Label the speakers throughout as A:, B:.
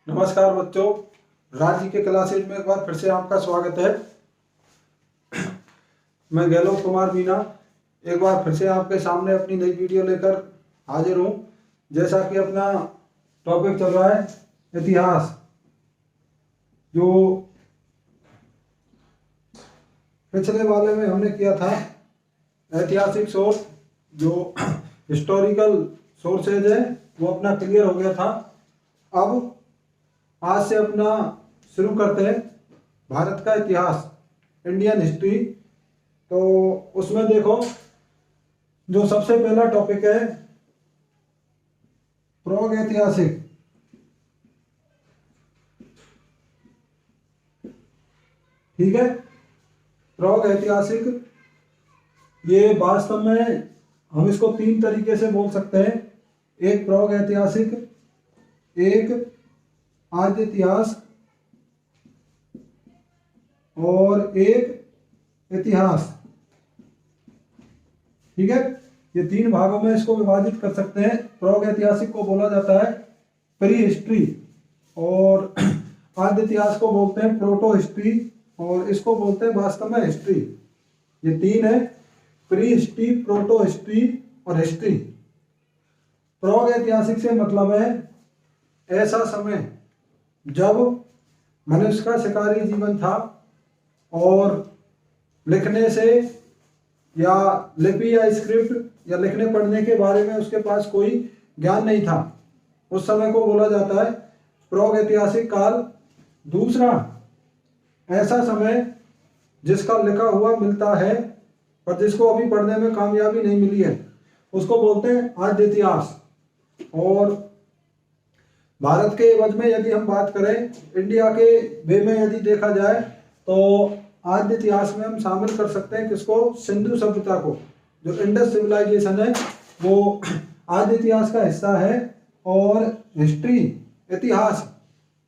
A: नमस्कार बच्चों, राज्य के क्लासेज में एक बार फिर से आपका स्वागत है। मैं गहलोत कुमार मीना एक बार फिर से आपके सामने अपनी नई वीडियो लेकर हाजिर हूँ। जैसा कि अपना टॉपिक चल रहा है इतिहास, जो पिछले वाले में हमने किया था ऐतिहासिक सोर्स, जो हिस्टोरिकल सोर्सेज है वो अपना क्लियर हो गया था। अब आज से अपना शुरू करते हैं भारत का इतिहास, इंडियन हिस्ट्री। तो उसमें देखो, जो सबसे पहला टॉपिक है प्राग ऐतिहासिक। ठीक है, प्राग ऐतिहासिक ये वास्तव में हम इसको तीन तरीके से बोल सकते हैं। एक प्राग ऐतिहासिक, एक आद्य इतिहास और एक इतिहास। ठीक है, ये तीन भागों में इसको विभाजित कर सकते हैं। प्राग ऐतिहासिक को बोला जाता है प्री हिस्ट्री, और आद्य इतिहास को बोलते हैं प्रोटो हिस्ट्री, और इसको बोलते हैं वास्तव में हिस्ट्री। ये तीन है, प्री हिस्ट्री, प्रोटो हिस्ट्री और हिस्ट्री। प्राग ऐतिहासिक से मतलब है ऐसा समय जब मनुष्य का शिकारी जीवन था और लिखने से या लिपि या स्क्रिप्ट या लिखने पढ़ने के बारे में उसके पास कोई ज्ञान नहीं था। उस समय को बोला जाता है प्राग ऐतिहासिक काल। दूसरा, ऐसा समय जिसका लिखा हुआ मिलता है पर जिसको अभी पढ़ने में कामयाबी नहीं मिली है, उसको बोलते हैं आद्य इतिहास। और भारत के एवज में यदि हम बात करें, इंडिया के वे में यदि देखा जाए, तो आद्य इतिहास में हम शामिल कर सकते हैं किसको? सिंधु सभ्यता को। जो इंडस सिविलाइजेशन है वो आद्य इतिहास का हिस्सा है। और हिस्ट्री, इतिहास,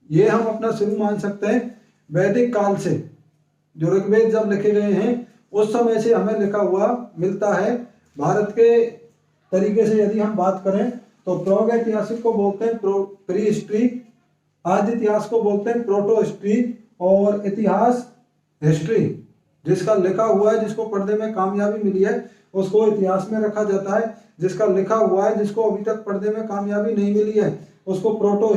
A: ये हम अपना शुरू मान सकते हैं वैदिक काल से। जो ऋग्वेद जब लिखे गए हैं उस समय से हमें लिखा हुआ मिलता है। भारत के तरीके से यदि हम बात करें तो प्राग ऐतिहासिक को बोलते हैं प्री हिस्ट्री, आद्य इतिहास को बोलते हैं प्रोटो हिस्ट्री, और इतिहास हिस्ट्री। जिसका लिखा हुआ है, जिसको पढ़ने में कामयाबी मिली है, उसको इतिहास में रखा जाता है। जिसका लिखा हुआ है, जिसको अभी तक पढ़ने में कामयाबी नहीं मिली है, उसको प्रोटो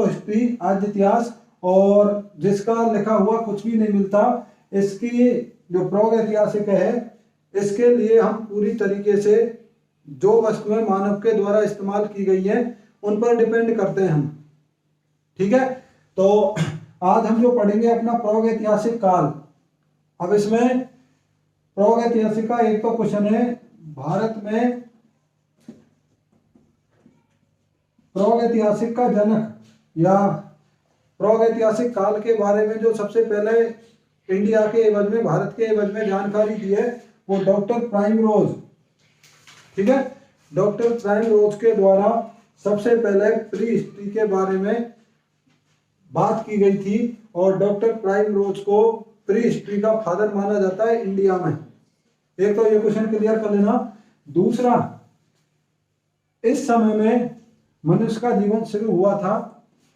A: हिस्ट्री, आद्य इतिहास। और जिसका लिखा हुआ कुछ भी नहीं मिलता, इसकी जो प्राग ऐतिहासिक है, इसके लिए हम पूरी तरीके से जो वस्तुएं मानव के द्वारा इस्तेमाल की गई हैं उन पर डिपेंड करते हैं हम। ठीक है, तो आज हम जो पढ़ेंगे अपना प्राग ऐतिहासिक काल। अब इसमें प्राग ऐतिहासिक का एक तो क्वेश्चन है, भारत में प्राग ऐतिहासिक का जनक या प्राग ऐतिहासिक काल के बारे में जो सबसे पहले इंडिया के एवज में, भारत के एवज में जानकारी दी है वो डॉक्टर प्राइमरोज। ठीक है, डॉक्टर प्राइमरोज के द्वारा सबसे पहले प्री हिस्ट्री के बारे में बात की गई थी। और डॉक्टर प्राइमरोज को प्री हिस्ट्री का फादर माना जाता है इंडिया में। एक तो ये क्वेश्चन क्लियर कर लेना। दूसरा, इस समय में मनुष्य का जीवन शुरू हुआ था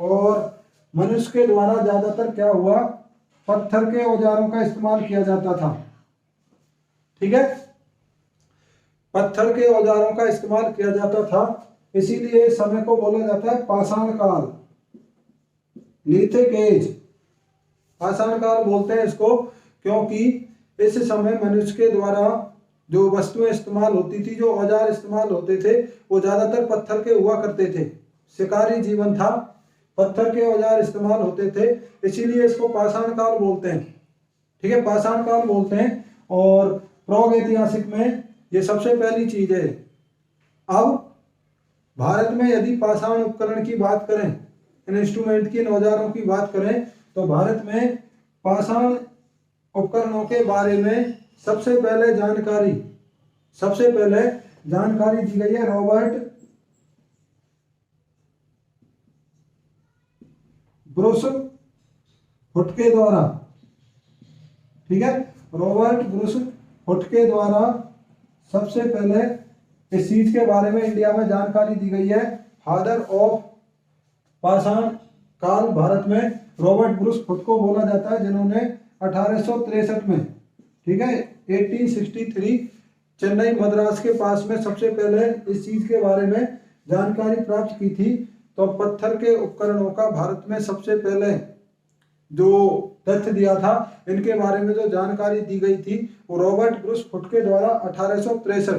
A: और मनुष्य के द्वारा ज्यादातर क्या हुआ? पत्थर के औजारों का इस्तेमाल किया जाता था। ठीक है, पत्थर के औजारों का इस्तेमाल किया जाता था, इसीलिए इस समय को बोला जाता है पाषाण काल, लिथिक एज। पाषाण काल बोलते हैं इसको क्योंकि इस समय मनुष्य के द्वारा जो वस्तुएं इस्तेमाल होती थी, जो औजार इस्तेमाल होते थे, वो ज्यादातर पत्थर के हुआ करते थे। शिकारी जीवन था, पत्थर के औजार इस्तेमाल होते थे, इसीलिए इसको पाषाण काल बोलते हैं। ठीक है, पाषाण काल बोलते हैं। और प्राग ऐतिहासिक में ये सबसे पहली चीज है। अब भारत में यदि पाषाण उपकरण की बात करें, इन इंस्ट्रूमेंट की, इन औजारों की बात करें, तो भारत में पाषाण उपकरणों के बारे में सबसे पहले जानकारी दी गई है रॉबर्ट ब्रूस हुट के द्वारा। ठीक है, रॉबर्ट ब्रूस हुट के द्वारा सबसे पहले इस चीज के बारे में इंडिया में जानकारी दी गई है। फादर ऑफ पाषाण काल भारत में रॉबर्ट ब्रूस फुट को बोला जाता है, जिन्होंने 1863 में, ठीक है, 1863 चेन्नई मद्रास के पास में सबसे पहले इस चीज के बारे में जानकारी प्राप्त की थी। तो पत्थर के उपकरणों का भारत में सबसे पहले जो तथ्य दिया था, इनके बारे में जो जानकारी दी गई थी, वो रॉबर्ट ब्रूस फुट के द्वारा 1863।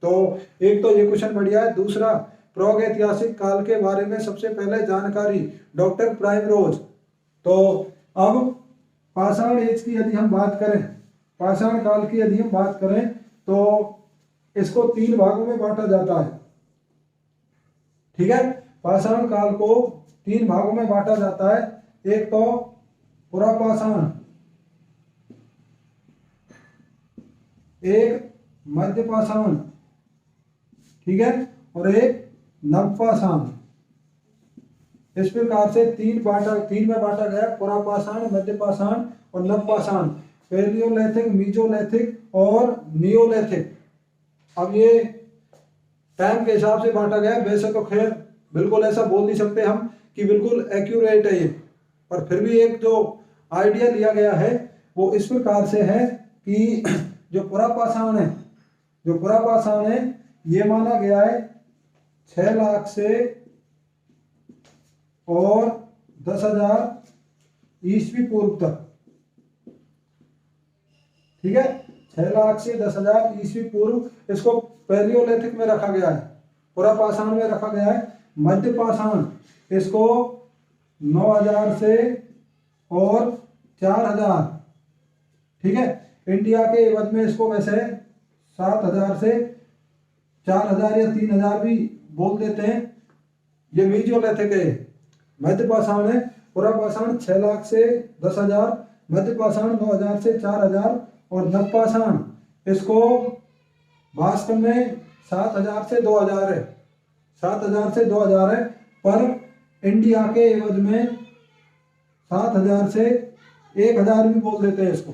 A: तो एक तो ये क्वेश्चन बढ़िया है। दूसरा, प्रागैतिहासिक काल के बारे में सबसे पहले जानकारी डॉक्टर प्राइमरोज। तो अब पाषाण एज की यदि हम बात करें, पाषाण काल की यदि हम बात करें, तो इसको 3 भागों में बांटा जाता है, ठीक है। पाषाण काल को 3 भागों में बांटा जाता है। एक तो पुरापाषाण, एक मध्यपाषाण, ठीक है, और एक नवपाषाण। इस प्रकार से 3 में बांटा गया, पुरापाषाण, मध्यपाषाण और नवपाषाण, पैलियोलिथिक, मीजोलिथिक और नियोलिथिक। अब ये टाइम के हिसाब से बांटा गया। वैसे तो खैर बिल्कुल ऐसा बोल नहीं सकते हम कि बिल्कुल एक्यूरेट है ये, पर फिर भी एक जो आइडिया लिया गया है वो इस प्रकार से है कि जो पुरापाषाण है, जो पुरापाषाण है, ये माना गया है 6 लाख से और 10,000 ईस्वी पूर्व तक, ठीक है। 6 लाख से 10,000 ईस्वी पूर्व इसको पैलियोलिथिक में रखा गया है, पुरापाषाण में रखा गया है। मध्यपाषाण इसको 9,000 से और 4,000, ठीक है। इंडिया के एवज में इसको वैसे 7,000 से 4,000 या 3,000 भी बोल देते हैं। ये मीजोलिथिक है। मध्यपाषाण है, पुरापाषाण 6 लाख से 10,000, मध्यपाषाण 9,000 से 4,000 और नवपाषाण इसको वास्तव में 7,000 से 2,000 है, 7,000 से 2,000 है, पर इंडिया के एवज में 7,000 से 1,000 भी बोल देते हैं इसको,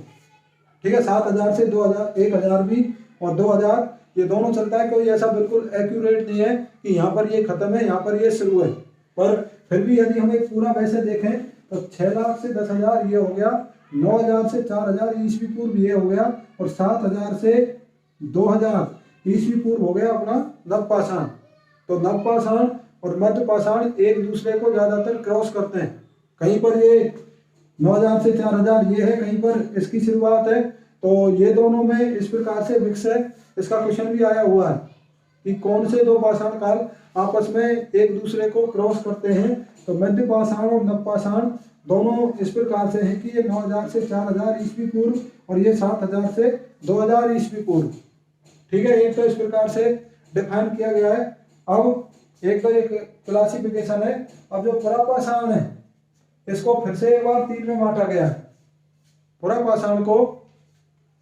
A: ठीक है। 7,000 से 2,000, 1,000 भी और 2,000, ये दोनों चलता है। कोई ऐसा बिल्कुल एक्यूरेट नहीं है कि यहाँ पर ये खत्म है, यहाँ पर ये शुरू है। पर फिर भी यदि हम एक पूरा वैसे देखें तो 6 लाख से 10,000 ये हो गया, 9,000 से 4,000 ईस्वी पूर्व ये हो गया, और 7,000 से 2,000 ईस्वी पूर्व हो गया अपना नवपाषाण। तो नवपाषाण और मध्यपाषाण एक दूसरे को ज्यादातर क्रॉस करते हैं। कहीं पर ये 9,000 से 4,000 ये है, कहीं पर इसकी शुरुआत है। तो ये दोनों में इस प्रकार से मिक्स है। इसका क्वेश्चन भी आया हुआ है कि कौन से 2 पाषाण काल आपस में एक दूसरे को क्रॉस करते हैं। तो मध्यपाषाण और नवपाषाण दोनों इस प्रकार से हैं कि ये 9,000 से 4,000 ईस्वी पूर्व और ये 7,000 से 2,000 ईस्वी पूर्व, ठीक है। एक तो इस प्रकार से डिफाइन किया गया है। अब एक तो एक क्लासिफिकेशन है। अब जो पुरापाषाण है इसको फिर से एक बार 3 में बांटा गया है। पुरापाषाण को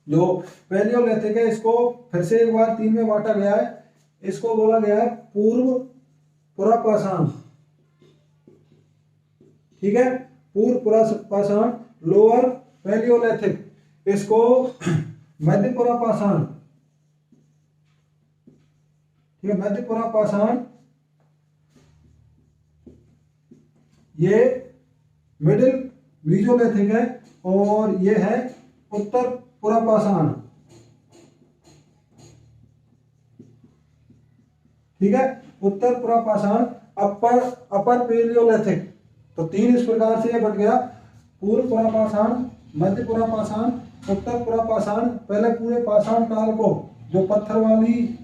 A: जो पैलियोलिथिक है इसको फिर से एक बार 3 में बांटा गया है। इसको बोला गया है पूर्व पुरापाषाण, ठीक है, पूर्व पुरापाषाण, लोअर पैलियोलिथिक, इसको मध्य पुरापाषाण, ठीक है, मध्य पुरापाषाण, ये मिडिल मीजोलिथिक है, और ये है उत्तर पुरापाषाण, ठीक है, उत्तर पुरापाषाण, अपर पैलियोलिथिक। तो 3 इस प्रकार से ये बट गया, पूर्व पुरापाषाण, मध्य पुरापाषाण, उत्तर पुरापाषाण। पहले पूरे पाषाण काल को, जो पत्थर वाली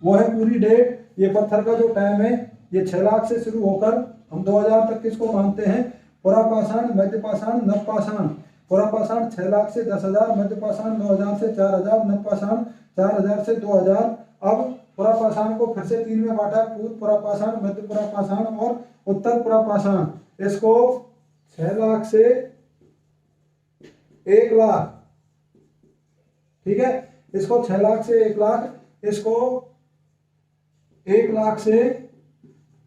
A: वो है पूरी डेट, ये पत्थर का जो टाइम है ये 6 लाख से शुरू होकर हम 2,000 तक किसको मानते हैं, पुरापाषाण, मध्यपाषाण, नवपाषाण। पुरापाषाण 6 लाख से 10,000, मध्यपाषाण 9,000 से 4,000, नवपाषाण 4,000 से 2,000। अब पुरापाषाण को फिर से 3 में बांटा, पूर्व पुरापाषाण, मध्य पुरापाषाण और उत्तर पुरापाषाण। इसको 6 लाख से 1 लाख, ठीक है, इसको 6 लाख से 1 लाख, इसको 1 लाख से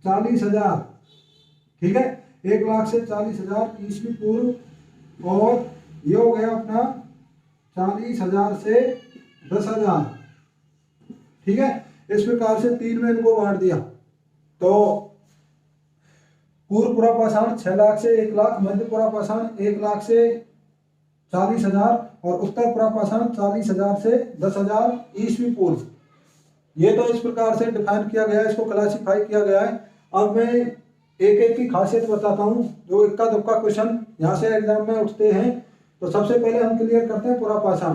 A: 40,000, ठीक है, 1 लाख से 40,000 ईस्वी पूर्व, और ये हो गया अपना 40,000 से 10,000, ठीक है। इस प्रकार से 3 में इनको बांट दिया। तो पूर्व पुरापाषाण 6 लाख से 1 लाख, मध्य पुरापाषाण 1 लाख से 40,000 और उत्तर पुरापाषाण 40,000 से 10,000 ईस्वी पूर्व। ये तो इस प्रकार से डिफाइन किया गया है, इसको क्लासिफाई किया गया है। अब मैं एक एक की खासियत बताता हूँ, जो इक्का दुक्का क्वेश्चन यहाँ से एग्जाम में उठते हैं। तो सबसे पहले हम क्लियर करते हैं पुरापाषाण,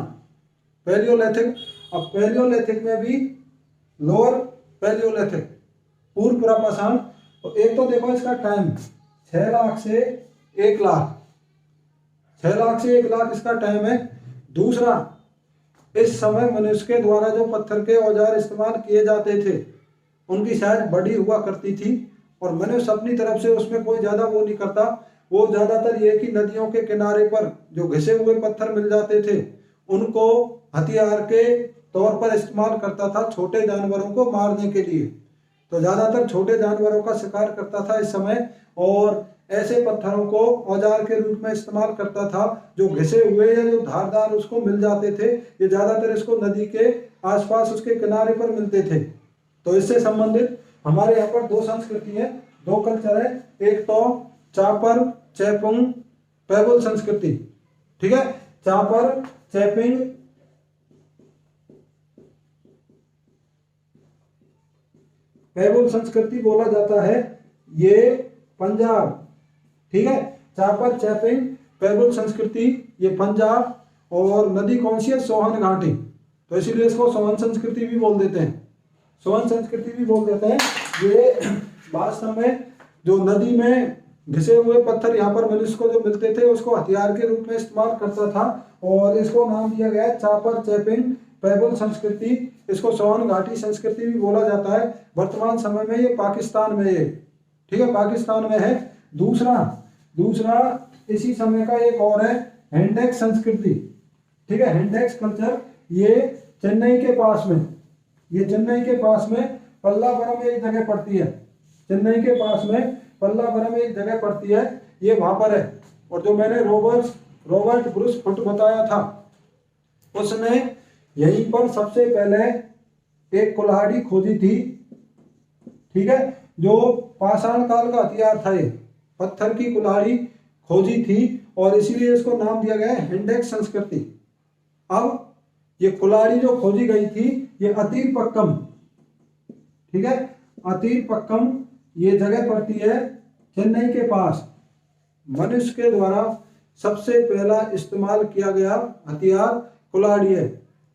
A: पैलियोलिथिक। अब पैलियोलिथिक में भी लोअर पैलियोलिथिक, पूर्व पुरापाषाण। तो एक तो देखो इसका टाइम 6 लाख से 1 लाख, 6 लाख से 1 लाख इसका टाइम है। दूसरा, इस समय मनुष्य के द्वारा जो पत्थर के औजार इस्तेमाल किए जाते थे उनकी साइज बड़ी हुआ करती थी और मनुष्य अपनी तरफ से उसमें कोई ज़्यादा वो नहीं करता। वो ज़्यादातर ये कि नदियों के किनारे पर जो घिसे हुए पत्थर मिल जाते थे उनको हथियार के तौर पर इस्तेमाल करता था, छोटे जानवरों को मारने के लिए। तो ज़्यादातर छोटे जानवरों का शिकार करता था इस समय, और ऐसे पत्थरों को औजार के रूप में इस्तेमाल करता था जो घिसे हुए या जो धारदार उसको मिल जाते थे। ये ज़्यादातर इसको नदी के आसपास उसके किनारे पर मिलते थे। तो इससे संबंधित हमारे यहाँ पर 2 संस्कृति है, 2 कल्चर है। एक तो चापर चैपुंग पैबुल संस्कृति, ठीक है। चापर चैपिंग पैबुल संस्कृति बोला जाता है, ये पंजाब, ठीक है। चापर चैपिंग पैबुल संस्कृति ये पंजाब, और नदी कौन सी है? सोहन घाटी। तो इसीलिए इसको सोहन संस्कृति भी बोल देते हैं, सोहन संस्कृति भी बोल देते हैं। ये वास्तव में जो नदी में घिसे हुए पत्थर यहाँ पर मनुष्य को जो मिलते थे उसको हथियार के रूप में इस्तेमाल करता था, और इसको नाम दिया गया है चापर चैपिंग पैबुल संस्कृति। इसको सोहन घाटी संस्कृति भी बोला जाता है। वर्तमान समय में ये पाकिस्तान में है, ठीक है, पाकिस्तान में है। दूसरा इसी समय का एक और है हेंडेक्स संस्कृति, ठीक है, हेंडेक्स कल्चर। ये चेन्नई के पास में, ये चेन्नई के पास में पल्लावरम एक जगह पड़ती है, चेन्नई के पास में पल्लावरम एक जगह पड़ती है, ये वहां पर है। और जो मैंने रॉबर्ट ब्रूस फुट बताया था, उसने यहीं पर सबसे पहले एक कुल्हाड़ी खोजी थी, ठीक है, जो पाषाण काल का हथियार था। ये पत्थर की कुल्हाड़ी खोजी थी और इसीलिए इसको नाम दिया गया है हेंडेक्स संस्कृति। अब ये कुल्हाड़ी जो खोजी गई थी ये अतीरपक्कम, ठीक है, अतीरपक्कम ये जगह पड़ती है चेन्नई के पास। मनुष्य के द्वारा सबसे पहला इस्तेमाल किया गया हथियार कुल्हाड़ी है,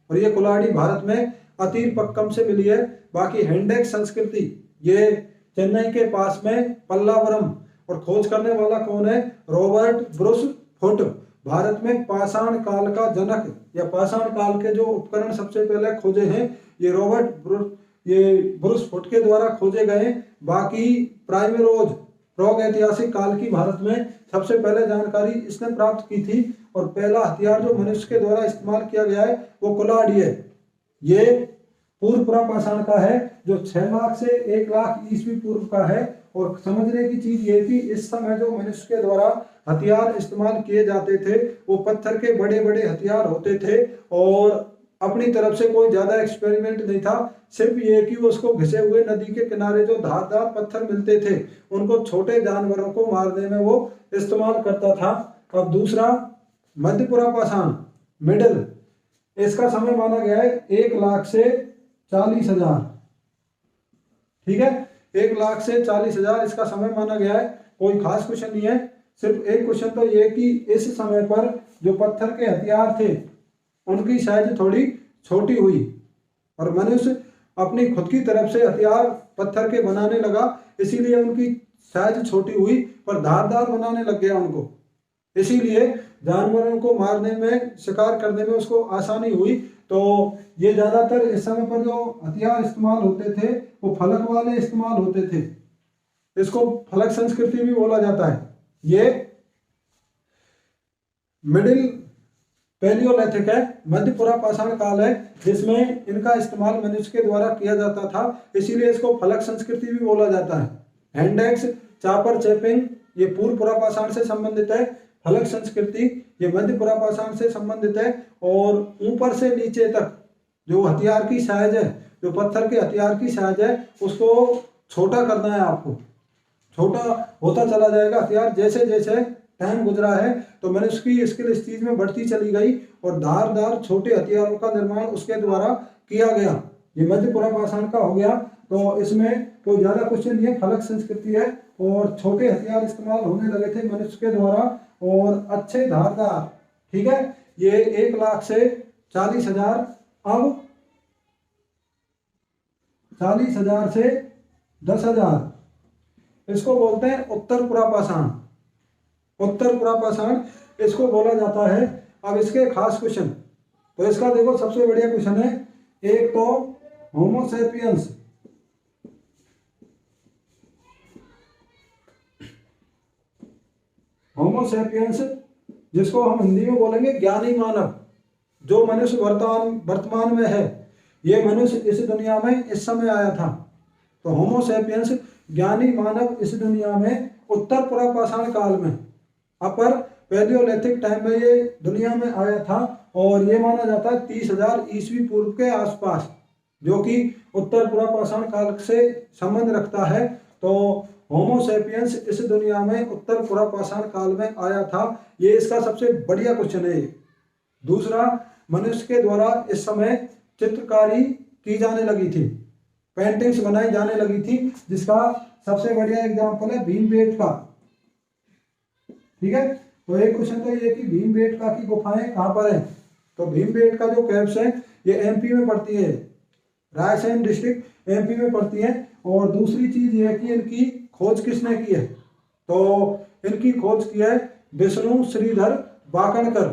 A: और ये कुल्हाड़ी भारत में अतीरपक्कम से मिली है। बाकी हेंडेक्स संस्कृति ये चेन्नई के पास में पल्लावरम, और खोज करने वाला कौन है? Robert Bruce foot. भारत में पाषाण काल का जनक या पाषाण काल के जो उपकरण सबसे पहले खोजे हैं ये ब्रूस फुट के द्वारा खोजे गए। बाकी प्राग ऐतिहासिक काल की भारत में सबसे पहले जानकारी इसने प्राप्त की थी, और पहला हथियार जो मनुष्य के द्वारा इस्तेमाल किया गया है वो कुल्हाड़ी है। ये पूर्व पुरापाषाण का है, जो 6 लाख से 1 लाख ईस्वी पूर्व का है। और समझने की चीज ये थी, इस समय जो मनुष्य के द्वारा हथियार इस्तेमाल किए जाते थे वो पत्थर के बड़े बड़े हथियार होते थे, और अपनी तरफ से कोई ज्यादा एक्सपेरिमेंट नहीं था। सिर्फ ये कि उसको घिसे हुए नदी के किनारे जो धारदार पत्थर मिलते थे उनको छोटे जानवरों को मारने में वो इस्तेमाल करता था। अब दूसरा मध्य पुरापाषाण, मिडिल, इसका समय माना गया है 1 लाख से 40,000, ठीक है, 1 लाख से 40,000 इसका समय माना गया है। कोई खास क्वेश्चन नहीं है, सिर्फ एक क्वेश्चन तो ये कि इस समय पर जो पत्थर के हथियार थे उनकी साइज थोड़ी छोटी हुई, और मनुष्य अपनी खुद की तरफ से हथियार पत्थर के बनाने लगा, इसीलिए उनकी साइज छोटी हुई, पर धारदार बनाने लग गया उनको। इसीलिए जानवरों को मारने में, शिकार करने में उसको आसानी हुई। तो ये ज्यादातर इस समय पर जो हथियार इस्तेमाल होते थे वो फलक वाले इस्तेमाल होते थे, इसको फलक संस्कृति भी बोला जाता है। ये मिडिल पैलियोलिथिक है, मध्य पुरापाषाण काल है, जिसमें इनका इस्तेमाल मनुष्य के द्वारा किया जाता था, इसीलिए इसको फलक संस्कृति भी बोला जाता है। हैंडेक्स, चापर चैपिंग ये पूर्व पुरापाषाण से संबंधित है, फलक संस्कृति ये मध्य पुरापाषाण से संबंधित है। और ऊपर से नीचे तक जो हथियार की साइज है, जो पत्थर के हथियार की साइज है, उसको छोटा करना है आपको, छोटा होता चला जाएगा हथियार। जैसे जैसे टाइम गुजरा है तो मनुष्य की स्किल इस चीज में बढ़ती चली गई और धारदार छोटे हथियारों का निर्माण उसके द्वारा किया गया। ये मध्य पुरापाषाण का हो गया। तो इसमें कोई ज्यादा क्वेश्चन नहीं है, फलक संस्कृति है और छोटे हथियार इस्तेमाल होने लगे थे मनुष्य के द्वारा और अच्छे धारदार। ठीक है, ये 1 लाख से 40,000, अब 40,000 से 10,000, इसको बोलते हैं उत्तर पुरापाषाण। उत्तर पुरापाषाण इसको बोला जाता है। अब इसके खास क्वेश्चन, तो इसका देखो सबसे बढ़िया क्वेश्चन है, एक तो होमोसेपियंस, होमोसेपियंस जिसको हम हिंदी में बोलेंगे ज्ञानी मानव, जो मनुष्य वर्तमान में है, ये मनुष्य इस दुनिया में इस समय आया था। तो होमोसेपियंस ज्ञानी मानव इस दुनिया में उत्तर पुरापाषाण काल में, अपर पैलियोलिथिक टाइम में ये दुनिया में आया था और ये माना जाता है 30,000 ईस्वी पूर्व के आसपास, जो कि उत्तर पुरापाषाण काल से संबंध रखता है। तो होमोसेपियंस इस दुनिया में उत्तर पुरापाषाण काल में आया था। ये इसका सबसे बढ़िया क्वेश्चन है। दूसरा, मनुष्य के द्वारा इस समय चित्रकारी की जाने लगी थी, पेंटिंग्स बनाई जाने लगी थी, जिसका सबसे बढ़िया एग्जाम्पल है भीमबेटका। ठीक है, तो एक क्वेश्चन तो ये कि भीमबेटका की गुफाएं कहाँ पर है। तो भीमबेटका जो कैव्स है ये एमपी में पड़ती है, रायसेन डिस्ट्रिक्ट एमपी में पड़ती है। और दूसरी चीज ये है कि इनकी खोज किसने की है। तो इनकी खोज की है विष्णु श्रीधर वाकणकर।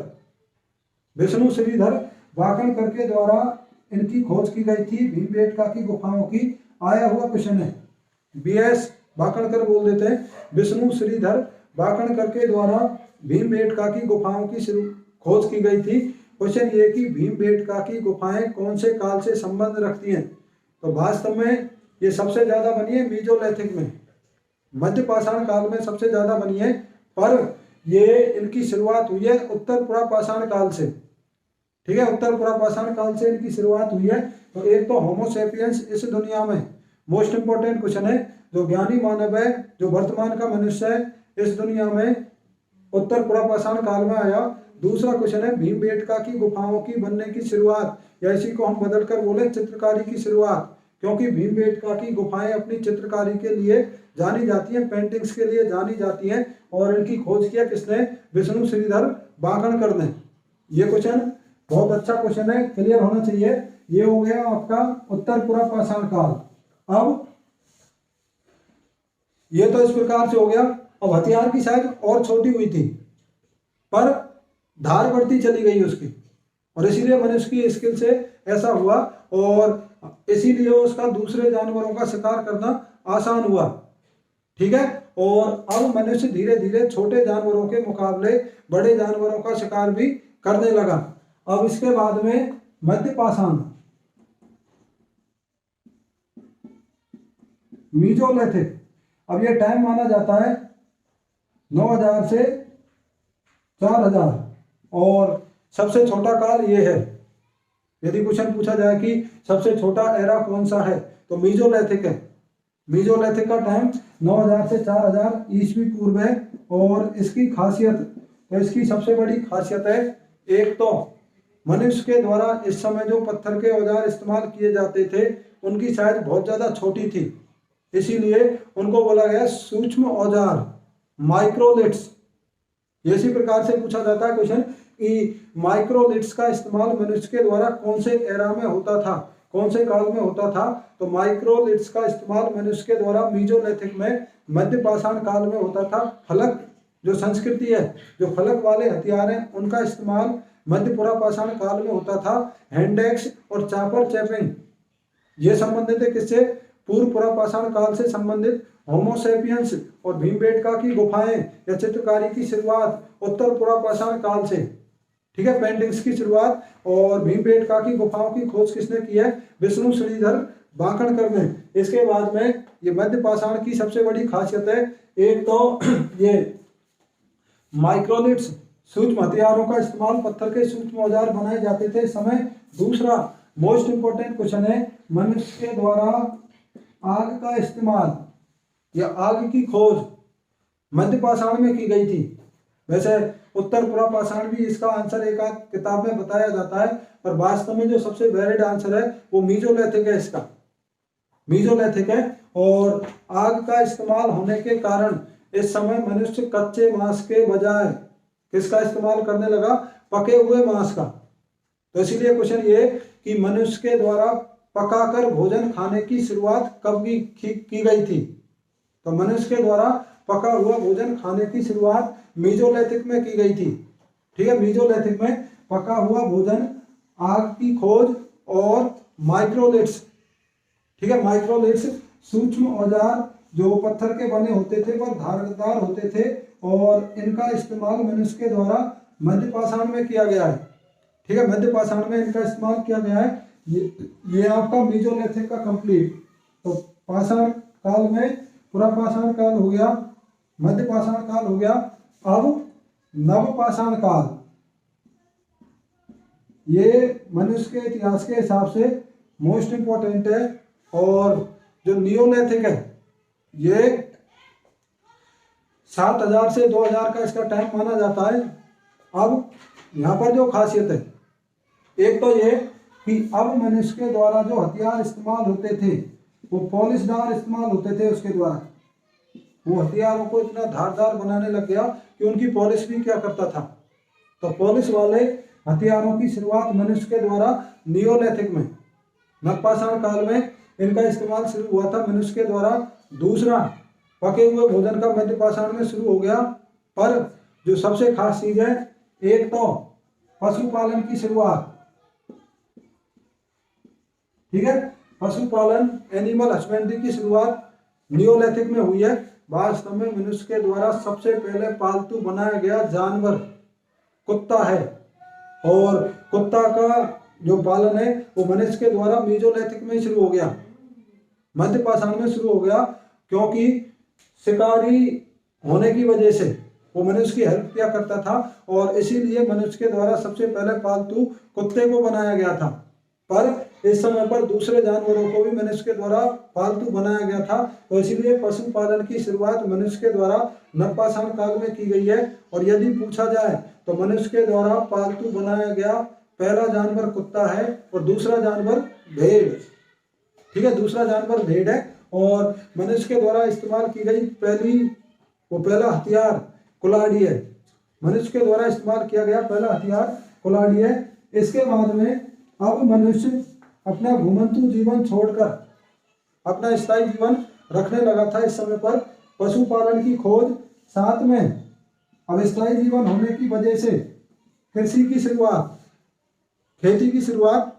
A: विष्णु श्रीधर वाकणकर के द्वारा इनकी खोज की गई थी भीमबेटका की गुफाओं की। आया हुआ क्वेश्चन है, बीएस वाकणकर बोल देते हैं। विष्णु श्रीधर वाकणकर के द्वारा भीमबेटका की गुफाओं की खोज की गई थी। क्वेश्चन ये कि भीमबेटका की गुफाएं कौन से काल से संबंध रखती हैं। तो वास्तव में ये सबसे ज्यादा बनी है मीजोलिथिक में, मध्य पाषाण काल में सबसे ज्यादा बनी है, पर ये इनकी शुरुआत हुई है उत्तर पुरापाषाण काल से। ठीक है, उत्तर पुरापाषाण काल से इनकी शुरुआत हुई है। तो एक तो होमोसेपियंस इस दुनिया में मोस्ट इंपोर्टेंट क्वेश्चन है, जो ज्ञानी मानव है, जो वर्तमान का मनुष्य है, इस दुनिया में उत्तर पुरापाषाण काल में आया। दूसरा क्वेश्चन है भीमबेटका की गुफाओं की बनने की शुरुआत, या इसी को हम बदलकर बोले चित्रकारी की शुरुआत, क्योंकि भीमबेटका की गुफाएं अपनी चित्रकारी के लिए जानी जाती हैं, पेंटिंग्स के लिए जानी जाती हैं। और इनकी खोज किया किसने, विष्णु श्रीधर वाकणकर ने। ये क्वेश्चन बहुत अच्छा क्वेश्चन है, क्लियर होना चाहिए। ये हो गया आपका उत्तर पुरापाषाण काल। अब ये तो इस प्रकार से हो गया। अब हथियार की साइज और छोटी हुई थी, पर धार बढ़ती चली गई उसकी, और इसीलिए मनुष्य की स्किल से ऐसा हुआ, और इसीलिए उसका दूसरे जानवरों का शिकार करना आसान हुआ। ठीक है, और अब मनुष्य धीरे धीरे छोटे जानवरों के मुकाबले बड़े जानवरों का शिकार भी करने लगा। अब इसके बाद में मध्य पाषाण, मीजोलिथिक। अब ये टाइम माना जाता है 9,000 से 4,000, और सबसे छोटा काल ये है। यदि क्वेश्चन पूछा जाए कि सबसे छोटा एरा कौन सा है, तो मीजोलिथिक है। मीजोलिथिक का टाइम 9,000 से 4,000 ईस्वी पूर्व है। और इसकी खासियत, तो इसकी सबसे बड़ी खासियत है, एक तो मनुष्य के द्वारा इस समय जो पत्थर के औजार इस्तेमाल किए जाते थे उनकी साइज बहुत ज्यादा छोटी थी, इसीलिए उनको बोला गया सूक्ष्म औजार, माइक्रोलिट्स। इसी प्रकार से पूछा जाता है क्वेश्चन कि माइक्रोलिट्स का इस्तेमाल मनुष्य के द्वारा कौन से एरा में होता था, कौन से काल में होता था। तो माइक्रोलिट्स का इस्तेमाल मनुष्य के द्वारा मीजोलिथिक में, मध्य पाषाण काल में होता था। फलक जो संस्कृति है, जो फलक वाले हथियार हैं, उनका इस्तेमाल मध्य पुरापाषाण काल में होता था। हैंडेक्स और चापर चैपिंग ये संबंधित है किससे, पूर्व पुरापाषाण काल से संबंधित। होमोसेपियंस और भीमबेटका की गुफाएं या चित्रकारी की शुरुआत उत्तर पुरापाषाण काल से। ठीक है, पेंटिंग्स की शुरुआत और भीमबेटका की गुफाओं की खोज किसने की है, विष्णु श्रीधर वाकणकर ने। इसके बाद में ये मध्य पाषाण की सबसे बड़ी खासियत है, एक तो ये माइक्रोलिट्स, सूक्ष्म हथियारों का इस्तेमाल, पत्थर के सूक्ष्म औजार बनाए जाते थे इस समय। दूसरा मोस्ट इंपोर्टेंट क्वेश्चन है, मनुष्य के द्वारा आग का इस्तेमाल, या आग की खोज मध्य पाषाण में की गई थी। वैसे उत्तर पुरा पाषाण भी इसका आंसर एक आध किताब में बताया जाता है, पर वास्तव में जो सबसे वैलिड आंसर है वो मीजोलिथिक है। इसका मीजोलिथिक है। और आग का इस्तेमाल होने के कारण इस समय मनुष्य कच्चे मांस के बजाय किसका इस्तेमाल करने लगा? पके हुए मांस का। तो इसीलिए क्वेश्चन ये कि मनुष्य के द्वारा पकाकर भोजन खाने की शुरुआत कब की गई थी? तो मनुष्य के द्वारा पका हुआ भोजन खाने की शुरुआत मीजोलिथिक में की गई थी। ठीक है, मीजोलिथिक में पका हुआ भोजन, आग की खोज और माइक्रोलिथ्स। ठीक है, माइक्रोलिथ्स सूक्ष्म औजार जो पत्थर के बने होते थे पर धारदार होते थे, और इनका इस्तेमाल मनुष्य के द्वारा मध्य पाषाण में किया गया है। ठीक है, मध्य पाषाण में इनका इस्तेमाल किया गया है। ये आपका मीजोलिथिक का कंप्लीट। तो पाषाण काल में पुरा पाषाण काल हो गया, मध्य पाषाण काल हो गया। अब नव पाषाण काल, ये मनुष्य के इतिहास के हिसाब से मोस्ट इंपॉर्टेंट है। और जो नियोलिथिक है ये 7000 से 2000 का इसका टाइम माना जाता है। अब यहाँ पर जो खासियत है, एक तो ये कि अब मनुष्य के द्वारा जो हथियार इस्तेमाल होते थे वो पॉलिशदार इस्तेमाल होते थे। उसके द्वारा वो हथियारों को इतना धारदार बनाने लग गया कि उनकी पॉलिश भी क्या करता था। तो पॉलिश वाले हथियारों की शुरुआत मनुष्य के द्वारा नियोलिथिक में, नवपाषाण काल में इनका इस्तेमाल शुरू हुआ था मनुष्य के द्वारा। दूसरा, पके हुए भोजन का मध्य पाषाण में शुरू हो गया। पर जो सबसे खास चीज है, एक तो पशुपालन की शुरुआत। ठीक है, पशुपालन, एनिमल हस्बेंड्री की शुरुआत नियोलिथिक में हुई है। वास्तव में मनुष्य के द्वारा सबसे पहले पालतू बनाया गया जानवर कुत्ता है, और कुत्ता का जो पालन है वो मनुष्य के द्वारा मीजोलिथिक में ही शुरू हो गया, मध्य पाषाण में शुरू हो गया। क्योंकि शिकारी होने की वजह से वो मनुष्य की हेल्प किया करता था, और इसीलिए मनुष्य के द्वारा सबसे पहले पालतू कुत्ते को बनाया गया था। पर इस समय पर दूसरे जानवरों को भी मनुष्य के द्वारा पालतू बनाया गया था। तो इसीलिए पशुपालन की शुरुआत मनुष्य के द्वारा नवपाषाण काल में की गई है। और यदि पूछा जाए तो मनुष्य के द्वारा पालतू बनाया गया पहला जानवर कुत्ता है, और दूसरा जानवर भेड़। ठीक है, दूसरा जानवर भेड़ है। और मनुष्य के द्वारा इस्तेमाल की गई पहला हथियार कुल्हाड़ी है। मनुष्य के द्वारा इस्तेमाल किया गया पहला हथियार कुल्हाड़ी है। इसके बाद में अब मनुष्य अपना घुमंतू जीवन छोड़कर अपना स्थायी जीवन रखने लगा था। इस समय पर पशुपालन की खोज, साथ में अब स्थायी जीवन होने की वजह से कृषि की शुरुआत, खेती की शुरुआत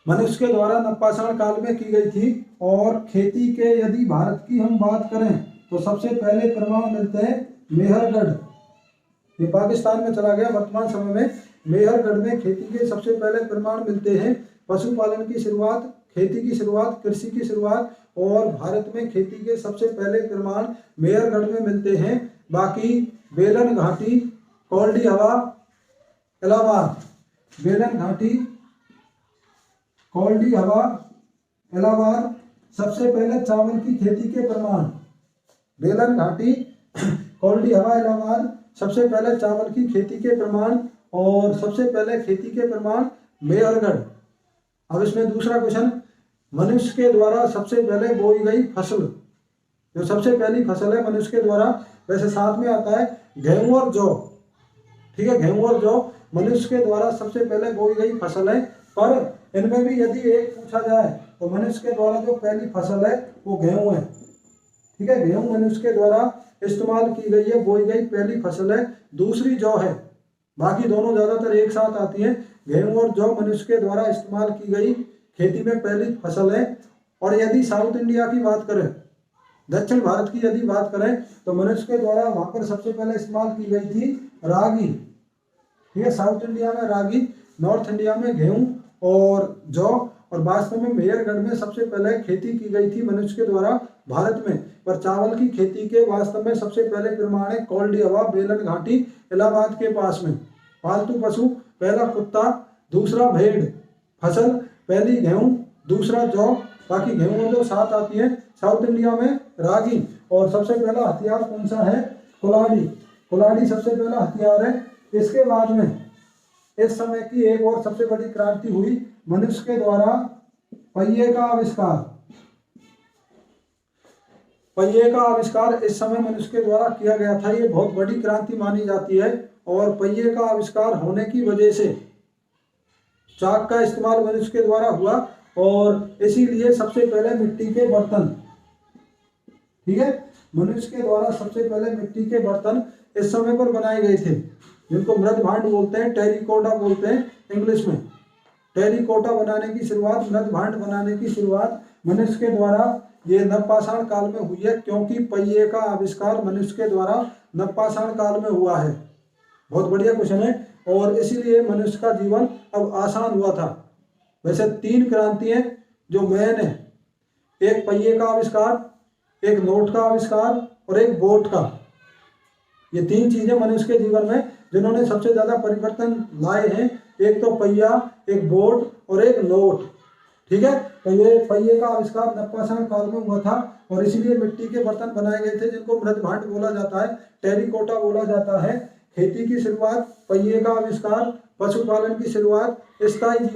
A: मनुष्य के द्वारा नवपाषाण काल में की गई थी। और खेती के यदि भारत की हम बात करें तो सबसे पहले प्रमाण मिलते हैं मेहरगढ़। ये पाकिस्तान में चला गया। वर्तमान समय में मेहरगढ़ में खेती के सबसे पहले प्रमाण मिलते हैं। पशुपालन की शुरुआत, खेती की शुरुआत, कृषि की शुरुआत, और भारत में खेती के सबसे पहले प्रमाण मेहरगढ़ में मिलते हैं। बाकी बेलन घाटी, कौल्डी हवा, इलाहाबाद, बेलन घाटी, कौल्डी हवा, इलाहाबाद, सबसे पहले चावल की खेती के प्रमाण। बेलन घाटी, कौल्डी हवा, इलाहाबाद, सबसे पहले चावल की खेती के प्रमाण, और सबसे पहले खेती के प्रमाण मेहरगढ़। अब इसमें दूसरा क्वेश्चन, मनुष्य के द्वारा सबसे पहले बोई गई फसल, जो सबसे पहली फसल है मनुष्य के द्वारा, वैसे साथ में आता है गेहूं और जौ। ठीक है, गेहूं और जौ मनुष्य के द्वारा सबसे पहले बोई गई फसल है। पर इनमें भी यदि एक पूछा जाए तो मनुष्य के द्वारा जो पहली फसल है वो गेहूं है। ठीक है, गेहूं मनुष्य के द्वारा इस्तेमाल की गई है, बोई गई पहली फसल है। दूसरी जौ है। बाकी दोनों ज्यादातर एक साथ आती हैं। गेहूं और जौ मनुष्य के द्वारा इस्तेमाल की गई खेती में पहली फसल है। और यदि साउथ इंडिया की बात करें, दक्षिण भारत की यदि बात करें, तो मनुष्य के द्वारा वहां पर सबसे पहले इस्तेमाल की गई थी रागी। ठीक है, साउथ इंडिया में रागी, नॉर्थ इंडिया में गेहूं और जौ। और वास्तव में मेहरगढ़ में सबसे पहले खेती की गई थी मनुष्य के द्वारा भारत में। पर चावल की खेती के वास्तव में सबसे पहले प्रमाण है कौल्डी हवा, बेलन घाटी, इलाहाबाद के पास में। पालतू पशु पहला कुत्ता, दूसरा भेड़, फसल पहली गेहूं, दूसरा जौ, बाकी गेहूं जो 7 आती है। साउथ इंडिया में रागी। और सबसे पहला हथियार कौन सा है? कुल्हाड़ी। कुल्हाड़ी सबसे पहला हथियार है। इसके बाद में इस समय की एक और सबसे बड़ी क्रांति हुई, मनुष्य के द्वारा पहिए का आविष्कार। पहिए का आविष्कार इस समय मनुष्य के द्वारा किया गया था। ये बहुत बड़ी क्रांति मानी जाती है। और पहिए का आविष्कार होने की वजह से चाक का इस्तेमाल मनुष्य के द्वारा हुआ और इसीलिए सबसे पहले मिट्टी के बर्तन, ठीक है, मनुष्य के द्वारा सबसे पहले मिट्टी के बर्तन इस समय पर बनाए गए थे, जिनको मृद भांड बोलते हैं, टेरिकोटा बोलते हैं इंग्लिश में। टेरिकोटा बनाने की शुरुआत, मृद भांड बनाने की शुरुआत मनुष्य के द्वारा ये नवपाषाण काल में हुई है, क्योंकि पहिए का आविष्कार मनुष्य के द्वारा नवपाषाण काल में हुआ है। बहुत बढ़िया क्वेश्चन है। और इसीलिए मनुष्य का जीवन अब आसान हुआ था। वैसे 3 क्रांतियां जो मेन है, एक पहिए का आविष्कार, एक नोट का आविष्कार और एक बोट का। ये 3 चीजें मनुष्य के जीवन में जिन्होंने सबसे ज्यादा परिवर्तन लाए हैं, एक तो पहिया, एक बोट और एक नोट, ठीक है। तो ये पहिए का आविष्कार नवपाषाण काल में हुआ था और इसीलिए मिट्टी के बर्तन बनाए गए थे, जिनको मृद भांड बोला जाता है, टेरिकोटा बोला जाता है। खेती की शुरुआत, पहिए का आविष्कार, पशुपालन की शुरुआत, स्थायी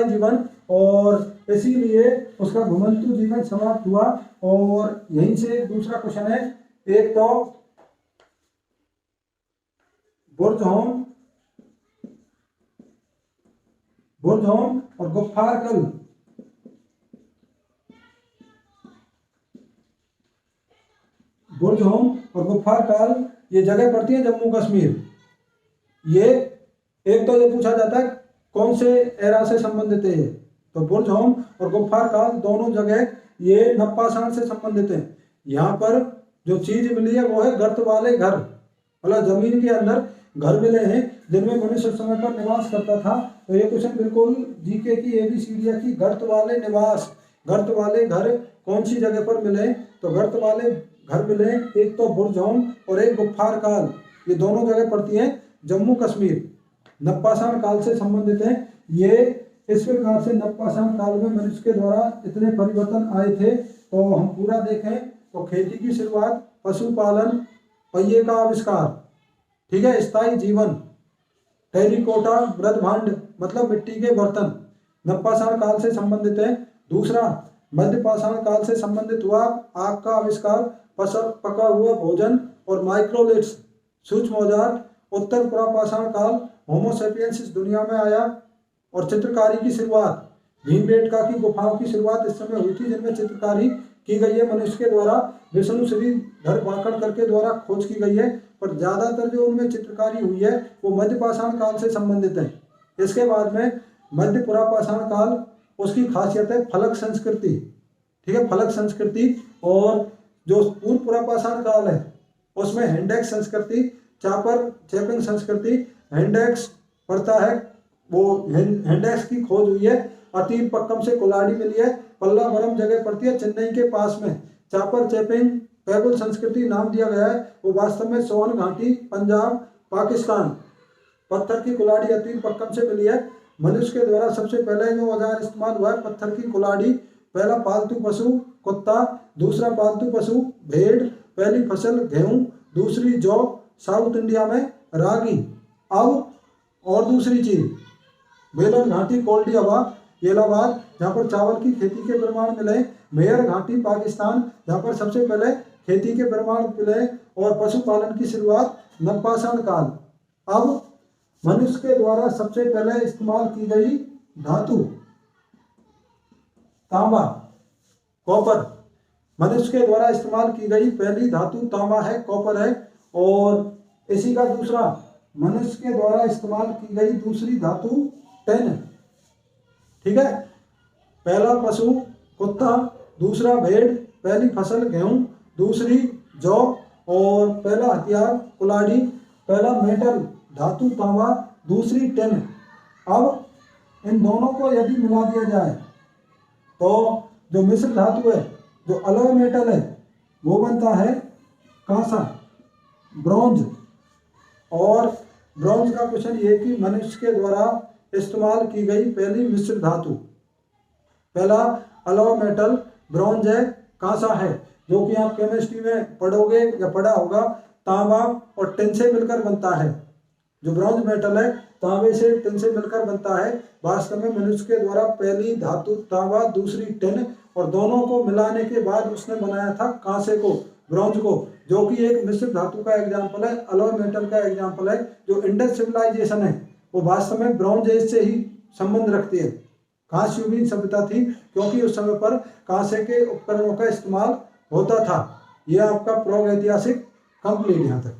A: जीवन और इसीलिए उसका घुमंतु जीवन समाप्त हुआ। और यहीं से दूसरा क्वेश्चन है, एक तो बुर्जहोम और गुफ्फारकल। बुर्जहोम और गुफ्फारकल ये जगह पड़ती है जम्मू कश्मीर। ये एक तो ये पूछा जाता है कौन से एरा से संबंधित है। तो बुर्जहोम और गुफ्फारकल दोनों जगह ये नवपाषाण से संबंधित है। यहाँ पर जो चीज मिली है वो है गर्त वाले घर, मतलब जमीन के अंदर घर मिले हैं जिनमें मनुष्य समय पर निवास करता था। तो ये क्वेश्चन बिल्कुल जीके की ABCD की, गर्त वाले निवास, गर्त वाले घर कौन सी जगह पर मिले? तो गर्त वाले घर मिले एक तो बुर्जहोम और एक गुफ्फारकल, ये दोनों जगह पड़ती हैं जम्मू कश्मीर, नवपाषाण काल से संबंधित है। ये इस प्रकार से नवपाषाण काल में मनुष्य के द्वारा इतने परिवर्तन आए थे। तो हम पूरा देखें तो खेती की शुरुआत, पशुपालन, पहिए का आविष्कार, ठीक है, स्थायी जीवन, टेरिकोटा मृद भांड मतलब मिट्टी के बर्तन नवपाषाण काल से संबंधित है। दूसरा मध्यपाषाण काल से संबंधित हुआ आग का आविष्कार, पका हुआ भोजन और माइक्रोलिथ्स सूक्ष्म औजार। उत्तर पुरापाषाण काल, होमोसेपियंस दुनिया में आया और चित्रकारी की शुरुआत, भीमबेटका की गुफाओं की शुरुआत इस समय हुई थी जिनमें चित्रकारी की गई है मनुष्य के द्वारा। विष्णु श्रीधर वाकड़कर के द्वारा खोज की गई है, पर ज्यादातर जो उनमें चित्रकारी हुई है वो मध्यपाषाण काल से संबंधित है। इसके बाद में मध्य पुरापाषाण काल, उसकी खासियत है फलक संस्कृति, ठीक है, फलक संस्कृति। और जो पूर्व पुरापाषाण काल है उसमें हैंडेक्स संस्कृति, चापर चैपिंग संस्कृति, हैंडेक्स पड़ता है, वो हैंडेक्स की खोज हुई है। अतीन पक्कम से कुल्हाड़ी मिली है, पल्लावरम जगह पड़ती है चेन्नई के पास में। चापर चैपिंग पैगुल संस्कृति नाम दिया गया है, वो वास्तव में सोन घाटी, पंजाब, पाकिस्तान। पत्थर की कुल्हाड़ी अतीन पक्कम से मिली है। मनुष्य के द्वारा सबसे पहले जो औजार इस्तेमाल हुआ है पत्थर की कुल्हाड़ी, पहला पालतू पशु कुत्ता, दूसरा पालतू पशु भेड़, पहली फसल गेहूं, दूसरी जौ, साउथ इंडिया में रागी। अब और दूसरी चीज बेलन घाटी, कोल्डियाबा, इलाहाबाद, जहाँ पर चावल की खेती के प्रमाण मिले। मेयर घाटी पाकिस्तान, जहाँ पर सबसे पहले खेती के प्रमाण मिले। और पशुपालन की शुरुआत नवपाषाण काल। अब मनुष्य के द्वारा सबसे पहले इस्तेमाल की गई धातु तांबा, कॉपर। मनुष्य के द्वारा इस्तेमाल की गई पहली धातु तांबा है, कॉपर है। और इसी का दूसरा मनुष्य के द्वारा इस्तेमाल की गई दूसरी धातु टेन, ठीक है। पहला पशु कुत्ता, दूसरा भेड़, पहली फसल गेहूं, दूसरी जौ और पहला हथियार कुल्हाड़ी, पहला मेटल धातु तांबा, दूसरी टेन। अब इन दोनों को यदि मिला दिया जाए तो जो मिश्र धातु है, जो अलॉय मेटल है, वो बनता है कांसा, ब्रॉन्ज। और ब्रॉन्ज का क्वेश्चन ये कि मनुष्य के द्वारा इस्तेमाल की गई पहली मिश्र धातु, पहला अलॉय मेटल ब्रॉन्ज है, कांसा है, जो कि आप केमिस्ट्री में पढ़ोगे या पढ़ा होगा। तांबा और टिन से मिलकर बनता है। जो ब्रॉन्ज मेटल है तांबे से टिन से मिलकर बनता है। वास्तव में मनुष्य के द्वारा पहली धातु तांबा, दूसरी टिन, और दोनों को मिलाने के बाद उसने बनाया था कांसे को, ब्रॉन्ज को, जो कि एक मिश्र धातु का एग्जाम्पल है, अलॉय मेटल का एग्जाम्पल है। जो इंडस सिविलाइजेशन है वो वास्तव में ब्रॉन्ज एज से ही संबंध रखती है। कांस्य युगीन सभ्यता थी, क्योंकि उस समय पर कांसे के उपकरणों का इस्तेमाल होता था। यह आपका प्रागैतिहासिक कंप्लीट यहाँ तक।